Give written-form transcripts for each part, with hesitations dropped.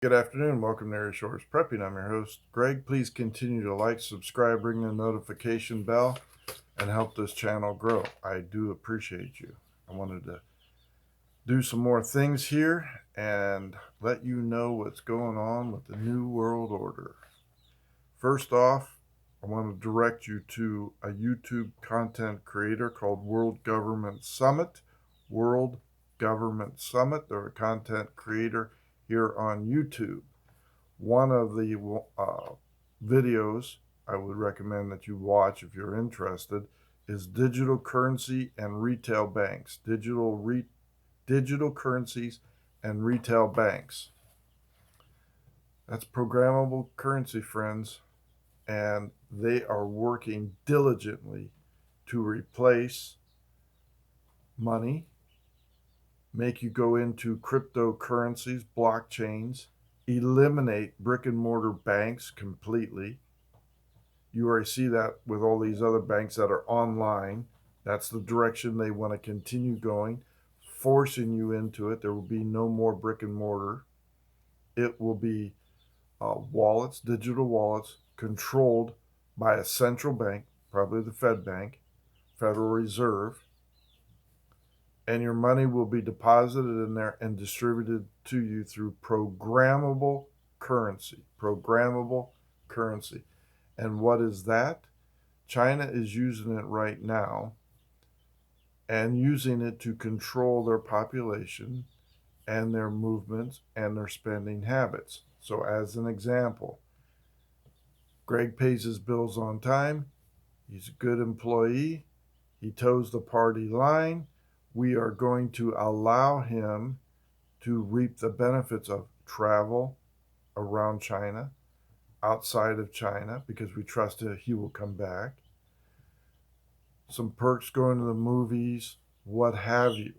Good afternoon. Welcome to Area Shores Prepping. I'm your host, Greg. Please continue to like, subscribe, ring the notification bell, and help this channel grow. I do appreciate you. I wanted to do some more things here and let you know what's going on with the New World Order. First off, I want to direct you to a YouTube content creator called World Government Summit. World Government Summit. They're a content creator here on YouTube. One of the videos I would recommend that you watch if you're interested is digital currency and retail banks. Digital currencies and retail banks. That's programmable currency, friends, and they are working diligently to replace money, make you go into cryptocurrencies, blockchains, eliminate brick and mortar banks completely. You already see that with all these other banks that are online. That's the direction they want to continue going, forcing you into it. There will be no more brick and mortar. It will be wallets, digital wallets, controlled by a central bank, probably the Fed Bank, Federal Reserve, and your money will be deposited in there and distributed to you through programmable currency. Programmable currency. And what is that? China is using it right now and using it to control their population and their movements and their spending habits. So, as an example, Greg pays his bills on time. He's a good employee. He toes the party line. We are going to allow him to reap the benefits of travel around China, outside of China, because we trust that he will come back. Some perks going to the movies, what have you,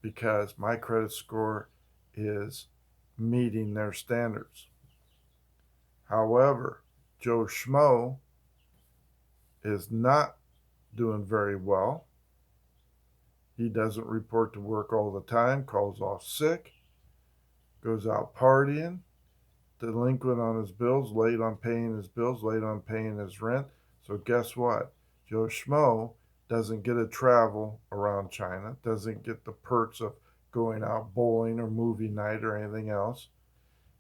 because my credit score is meeting their standards. However, Joe Schmo is not doing very well. He doesn't report to work all the time, calls off sick, goes out partying, delinquent on his bills, late on paying his bills, late on paying his rent. So guess what? Joe Schmo doesn't get to travel around China, doesn't get the perks of going out bowling or movie night or anything else.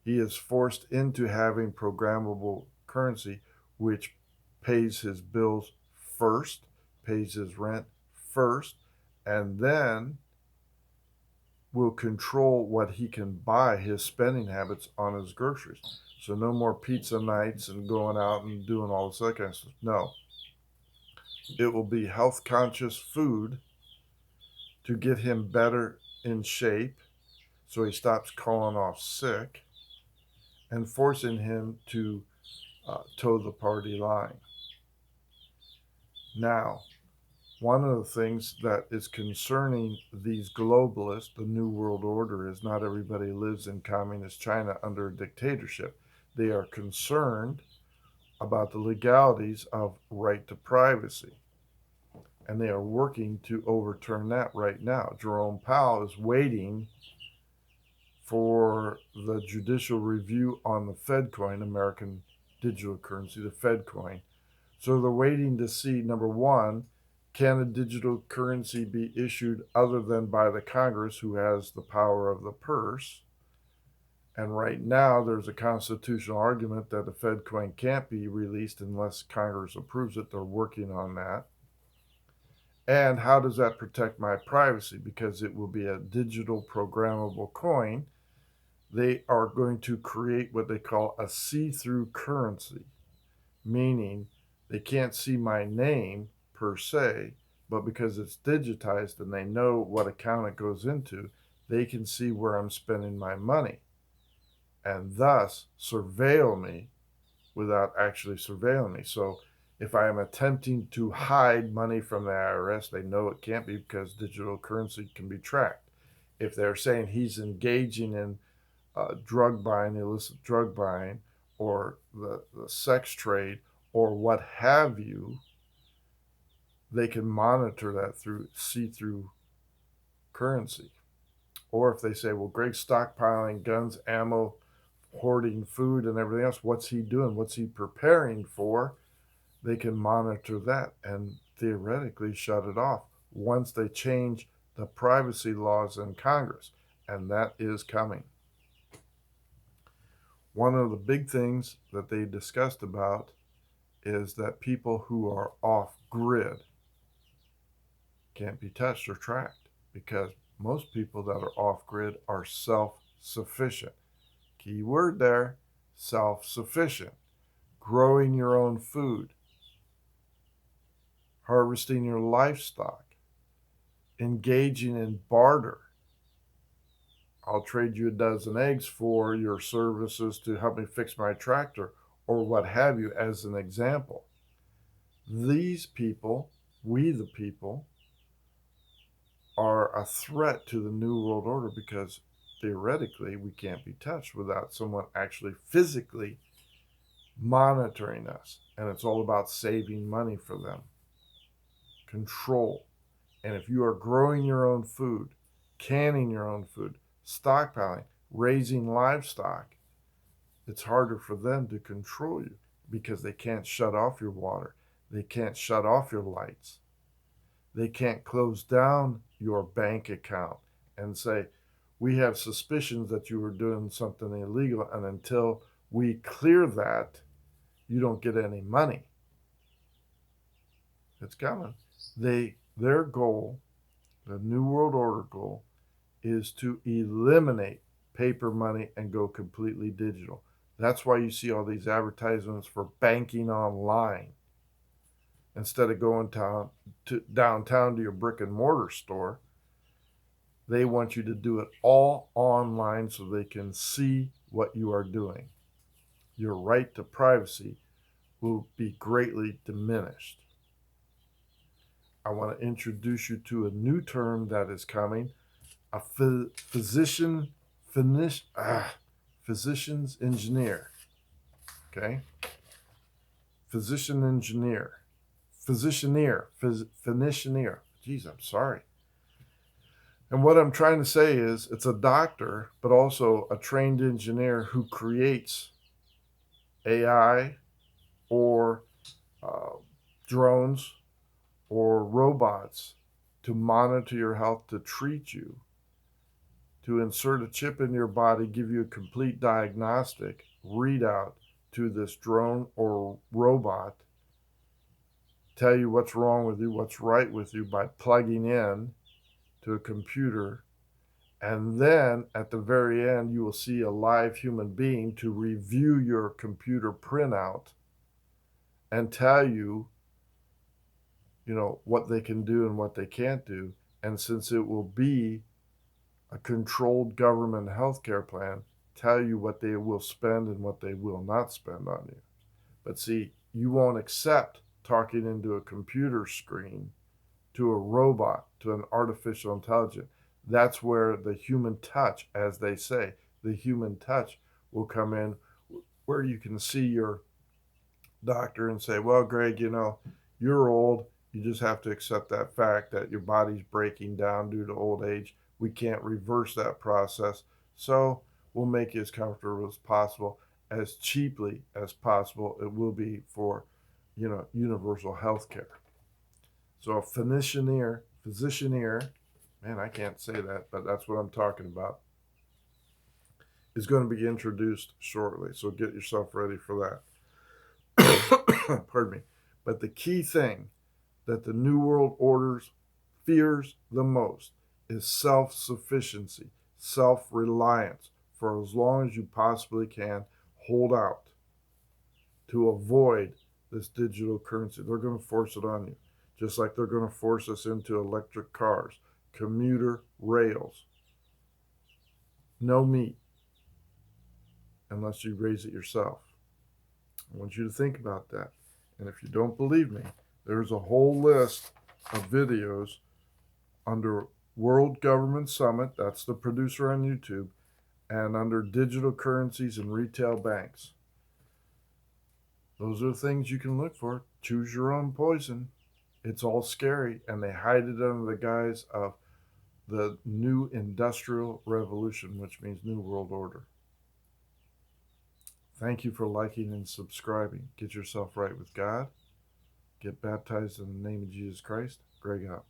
He is forced into having programmable currency, which pays his bills first, pays his rent first, and then will control what he can buy, his spending habits on his groceries. So no more pizza nights and going out and doing all this other kind of stuff. No. It will be health conscious food to get him better in shape so he stops calling off sick and forcing him to toe the party line. Now, one of the things that is concerning these globalists, the New World Order, is not everybody lives in communist China under a dictatorship. They are concerned about the legalities of right to privacy. And they are working to overturn that right now. Jerome Powell is waiting for the judicial review on the Fed coin, American digital currency, the Fed coin. So they're waiting to see, number one, can a digital currency be issued other than by the Congress, who has the power of the purse? And right now, there's a constitutional argument that the Fed coin can't be released unless Congress approves it. They're working on that. And how does that protect my privacy? Because it will be a digital programmable coin. They are going to create what they call a see-through currency, meaning they can't see my name per se, but because it's digitized and they know what account it goes into, they can see where I'm spending my money and thus surveil me without actually surveilling me. So if I am attempting to hide money from the IRS, they know it can't be because digital currency can be tracked. If they're saying he's engaging in drug buying, illicit drug buying, or the sex trade, or what have you, they can monitor that through see-through currency. Or if they say, well, Greg's stockpiling guns, ammo, hoarding food, and everything else, what's he doing? What's he preparing for? They can monitor that and theoretically shut it off once they change the privacy laws in Congress. And that is coming. One of the big things that they discussed about is that people who are off grid can't be touched or tracked, because most people that are off grid are self-sufficient. Key word there, self-sufficient. Growing your own food, harvesting your livestock, engaging in barter. I'll trade you a dozen eggs for your services to help me fix my tractor, or what have you, as an example. These people, we the people, are a threat to the New World Order, because theoretically we can't be touched without someone actually physically monitoring us. And it's all about saving money for them. Control. And if you are growing your own food, canning your own food, stockpiling, raising livestock, it's harder for them to control you, because they can't shut off your water. They can't shut off your lights. They can't close down your bank account and say, we have suspicions that you were doing something illegal, and until we clear that, you don't get any money. It's coming. Their goal, the New World Order goal, is to eliminate paper money and go completely digital. That's why you see all these advertisements for banking online. Instead of going downtown to your brick and mortar store, they want you to do it all online so they can see what you are doing. Your right to privacy will be greatly diminished. I want to introduce you to a new term that is coming, a physician's engineer. Okay? Physicianeer. Geez, I'm sorry. And what I'm trying to say is, it's a doctor, but also a trained engineer who creates AI or drones or robots to monitor your health, to treat you, to insert a chip in your body, give you a complete diagnostic readout to this drone or robot, tell you what's wrong with you, what's right with you, by plugging in to a computer. And then at the very end, you will see a live human being to review your computer printout and tell you, what they can do and what they can't do. And since it will be a controlled government healthcare plan, tell you what they will spend and what they will not spend on you. But see, you won't accept talking into a computer screen, to a robot, to an artificial intelligence. That's where the human touch, as they say, the human touch will come in, where you can see your doctor and say, well, Greg, you're old. You just have to accept that fact that your body's breaking down due to old age. We can't reverse that process. So we'll make you as comfortable as possible, as cheaply as possible. It will be for, universal health care. So a physicianeer, man, I can't say that, but that's what I'm talking about, is going to be introduced shortly. So get yourself ready for that. Pardon me. But the key thing that the New World Order fears the most is self-sufficiency, self-reliance. For as long as you possibly can, hold out to avoid this digital currency. They're going to force it on you, just like they're going to force us into electric cars, commuter rails. No meat unless you raise it yourself. I want you to think about that. And if you don't believe me, there's a whole list of videos under World Government Summit, that's the producer on YouTube, and under digital currencies and retail banks. Those are the things you can look for. Choose your own poison. It's all scary, and they hide it under the guise of the new industrial revolution, which means new world order. Thank you for liking and subscribing. Get yourself right with God. Get baptized in the name of Jesus Christ. Greg out.